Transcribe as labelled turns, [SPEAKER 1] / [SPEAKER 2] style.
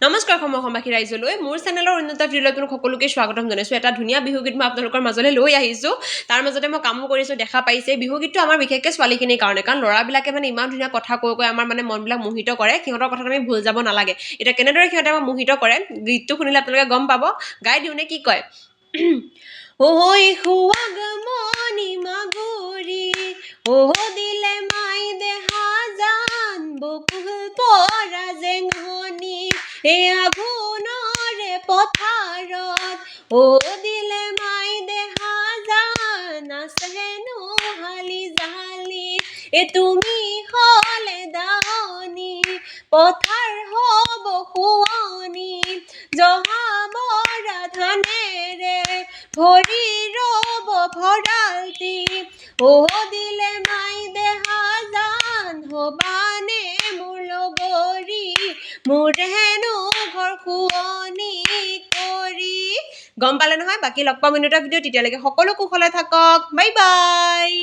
[SPEAKER 1] নমস্কাৰ সমবাসী ৰাইজলৈ মোৰ চেনেলৰ উন্নত ভিডিঅ'লৈ আপোনালোক সকলোকে স্বাগতম জনাইছোঁ। এটা ধুনীয়া বিহু গীত মই আপোনালোকৰ মাজলৈ লৈ আহিছোঁ। তাৰ মাজতে মই কামো কৰিছোঁ, দেখা পাইছে। বিহু গীতটো আমাৰ বিশেষকৈ ছোৱালীখিনিৰ কাৰণে, কাৰণ ল'ৰাবিলাকে মানে ইমান ধুনীয়া কথা কৈ কৈ আমাৰ মানে মনবিলাক মোহিত কৰে। সিহঁতৰ কথাত আমি ভুল যাব নালাগে। এতিয়া কেনেদৰে সিহঁতে আমাক মোহিত কৰে গীতটো শুনিলে আপোনালোকে গম পাব। গাই দিওঁনে কি কয়? ঐ সুৱাগমনি মাগুৰি ও দিলে মাই দেহা জান বকুল পৰা জেঙনি এই আঘোণৰে পথাৰত ও দিলে মাই দেহা জান আছেনো হালি জালি এ তুমি হলে দাৱনি পথাৰ হব শুৱনি জহা বৰা ধানেৰে ভৰি ৰব ভৰালটি ও দিলে মাই দেহা জান হবানে মোৰ লগৰী মোৰ হেনো ঘৰ শুৱনি কৰি। গম পালে নহয়? বাকী লগ পাম এটা ভিডিঅ', তেতিয়ালৈকে সকলো কুশলে থাকক। Bye bye.